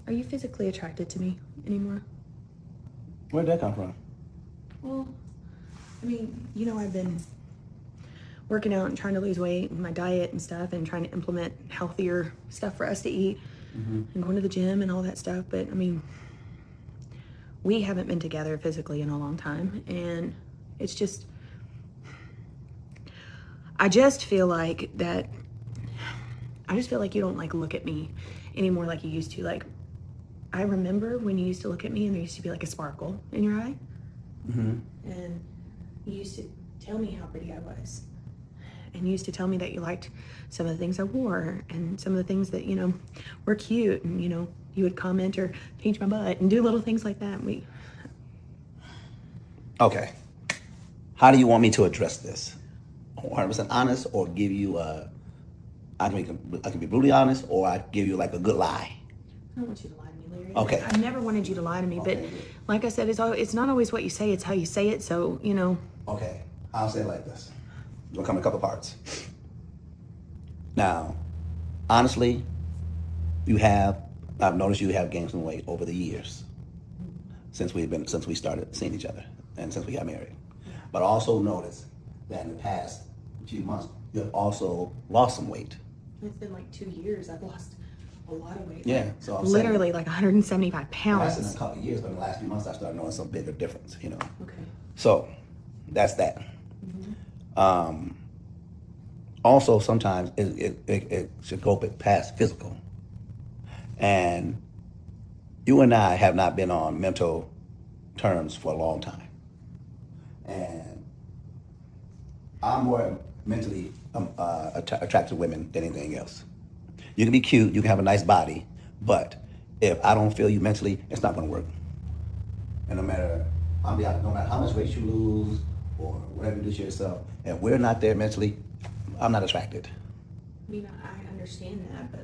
Are you physically attracted to me anymore? Where'd that come from? Well, I mean, I've been working out and trying to lose weight and my diet and stuff and trying to implement healthier stuff for us to eat and going to the gym and all that stuff. But I mean, we haven't been together physically in a long time. And it's just, I just feel like you don't like look at me anymore like you used to. Like, I remember when you used to look at me and there used to be like a sparkle in your eye. And you used to tell me how pretty I was. And you used to tell me that you liked some of the things I wore and some of the things that, were cute. And, you would comment or pinch my butt and do little things like that. Okay. How do you want me to address this? 100% honest, or give you I can be brutally honest, or I give you like a good lie. I don't want you to lie to me, Larry. Okay. I never wanted you to lie to me, but Okay. like I said, it's not always what you say, it's how you say it. So, Okay, I'll say it like this. It'll come in a couple parts. Now, honestly, I've noticed you have gained some weight over the years since we started seeing each other and since we got married. But I also noticed that in the past few months, you've also lost some weight. It's been like 2 years. I've lost a lot of weight. Yeah, so I'm literally like 175 saying, pounds. that's in a couple of years, but in the last few months, I started noticing some bigger difference, Okay. So, that's that. Also, sometimes it should go past physical. And you and I have not been on mental terms for a long time. And I'm more mentally attracted to women than anything else. You can be cute, you can have a nice body, but if I don't feel you mentally, it's not going to work. And no matter how much weight you lose or whatever you do to yourself, if we're not there mentally, I'm not attracted. I mean, I understand that, but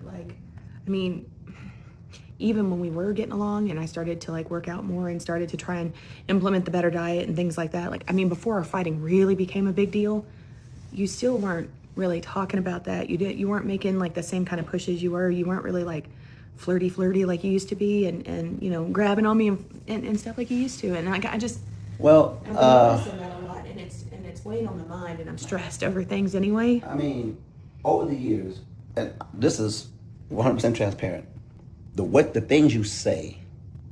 even when we were getting along and I started to work out more and started to try and implement the better diet and things like that, before our fighting really became a big deal, you still weren't really talking about that. You weren't making the same kind of pushes you were. You weren't really flirty like you used to be and grabbing on me and stuff like you used to. And I just I've been noticing that a lot, and it's weighing on my mind, and I'm stressed over things anyway. I mean, over the years, and this is 100% transparent, the things you say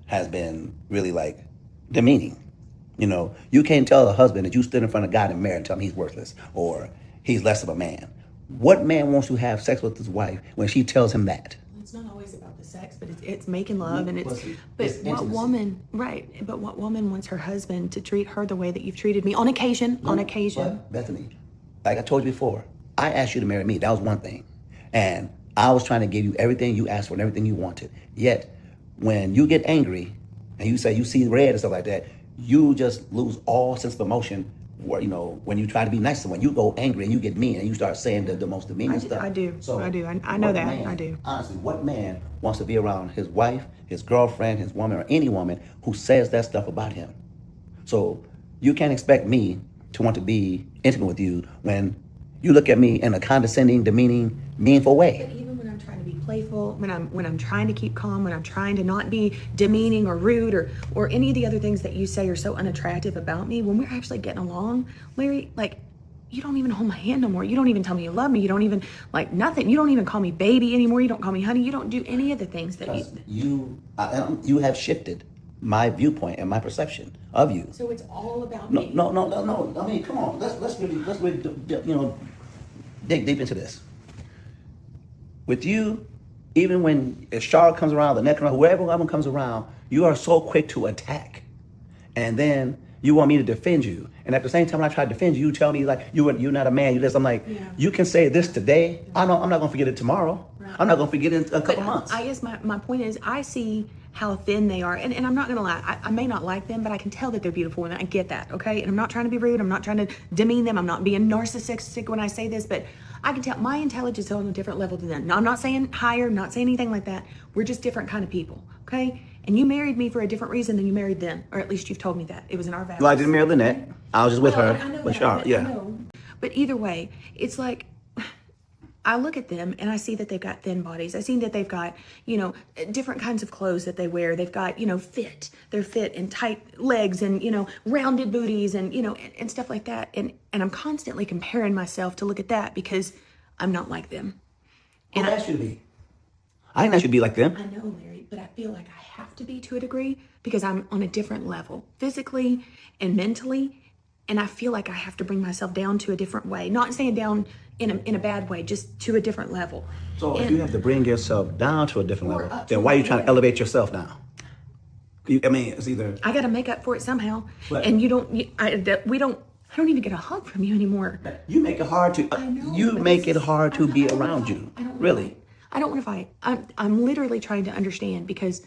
has been really demeaning. You can't tell a husband that you stood in front of God and married and tell him he's worthless or he's less of a man. What man wants to have sex with his wife when she tells him that? It's not always about the sex, but it's making love, and it's what intimacy. woman, right? But what woman wants her husband to treat her the way that you've treated me on occasion? But Bethany, like I told you before, I asked you to marry me. That was one thing, and I was trying to give you everything you asked for and everything you wanted. Yet, when you get angry and you say you see red and stuff like that, you just lose all sense of emotion. When you try to be nice to someone, you go angry and you get mean and you start saying the most demeaning stuff. I do. So I do. I know that. I do. Honestly, what man wants to be around his wife, his girlfriend, his woman, or any woman who says that stuff about him? So you can't expect me to want to be intimate with you when you look at me in a condescending, demeaning, meaningful way. But even when I'm trying to be playful, when I'm trying to keep calm, when I'm trying to not be demeaning or rude or any of the other things that you say are so unattractive about me, when we're actually getting along, Larry, you don't even hold my hand no more. You don't even tell me you love me. You don't even nothing. You don't even call me baby anymore. You don't call me honey. You don't do any of the things that you have shifted my viewpoint and my perception of you. So it's all about me. No. I mean, come on. Let's really dig deep into this. With you, even when Sharra comes around, Lynette comes around, whoever comes around, you are so quick to attack, and then you want me to defend you. And at the same time, when I try to defend you, you tell me you're not a man. You this. I'm like, yeah. You can say this today. I know I'm not gonna forget it tomorrow. Right. I'm not gonna forget it in a couple months. I guess my point is, I see how thin they are, and I'm not gonna lie. I may not like them, but I can tell that they're beautiful women. I get that, okay? And I'm not trying to be rude. I'm not trying to demean them. I'm not being narcissistic when I say this, but I can tell my intelligence is on a different level than them. Now, I'm not saying higher, not saying anything like that. We're just different kind of people, okay? And you married me for a different reason than you married them, or at least you've told me that. It was in our vows. Well, I didn't marry Lynette. I was just with her. I know With that, Sharra, yeah. I know. But either way, it's I look at them and I see that they've got thin bodies. I see that they've got, different kinds of clothes that they wear. They've got, they're fit and tight legs and, rounded booties and, and stuff like that. And I'm constantly comparing myself to look at that because I'm not like them. Who asked you to be? I didn't ask you to be like them. I know, Larry, but I feel like I have to be to a degree because I'm on a different level, physically and mentally. And I feel like I have to bring myself down to a different way. Not saying down in a bad way, just to a different level. So if you have to bring yourself down to a different Or level, up to then why are you another trying to level. elevate yourself now? It's either I got to make up for it somehow. But- And I don't even get a hug from you anymore. you make it hard to. I know, You but make this it is- hard to I be don't wanna around fight. you. I don't wanna Really. fight. I don't want to fight. I'm literally trying to understand because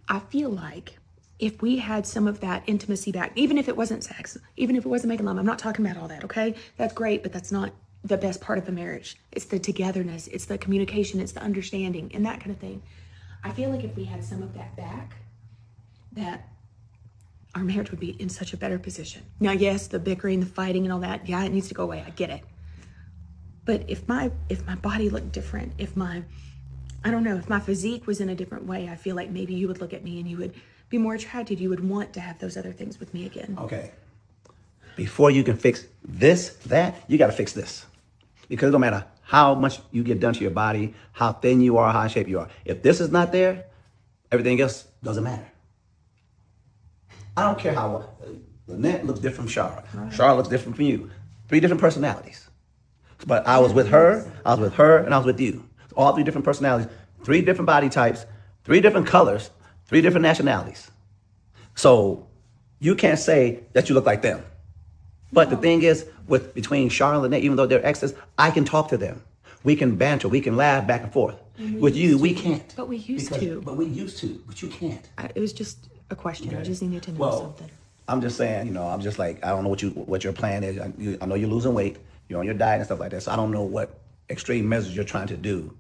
I feel like if we had some of that intimacy back, even if it wasn't sex, even if it wasn't making love, I'm not talking about all that, okay? That's great, but that's not the best part of the marriage. It's the togetherness, it's the communication, it's the understanding, and that kind of thing. I feel like if we had some of that back, that our marriage would be in such a better position. Now, yes, the bickering, the fighting, and all that, yeah, it needs to go away. I get it. But if my body looked different, if my physique was in a different way, I feel like maybe you would look at me and you would be more attracted. You would want to have those other things with me again. Okay. Before you can fix that, you got to fix this. Because it don't matter how much you get done to your body, how thin you are, how in shape you are. If this is not there, everything else doesn't matter. I don't care how Lynette looks different from Sharra. Sharra looks different from you. 3 different personalities. But I was with her, and I was with you. All 3 different personalities, 3 different body types, 3 different colors, 3 different nationalities. So you can't say that you look like them. But the thing is, between Sharra and Lynette, even though they're exes, I can talk to them. We can banter, we can laugh back and forth. With you, we can't. But we used to. But we used to, but you can't. It was just a question. I just needed to know Well, something. I'm just saying, I'm just like, I don't know what your plan is. I know you're losing weight, you're on your diet and stuff like that. So I don't know what extreme measures you're trying to do,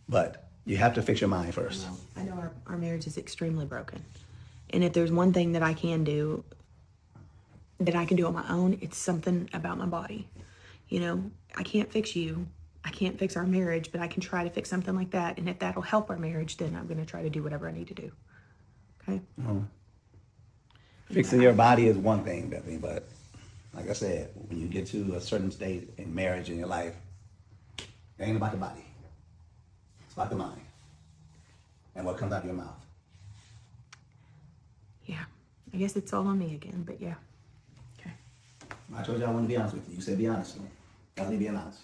but you have to fix your mind first. Well, I know our marriage is extremely broken. And if there's one thing that I can do, that I can do on my own, it's something about my body. I can't fix you. I can't fix our marriage, but I can try to fix something like that. And if that'll help our marriage, then I'm going to try to do whatever I need to do. Okay? Fixing your body is one thing, Bethany, but like I said, when you get to a certain state in marriage in your life, it ain't about the body. It's about the mind and what comes out of your mouth. Yeah. I guess it's all on me again, but yeah. Okay. I told you I wanted to be honest with you. You said be honest with me. That's me being honest.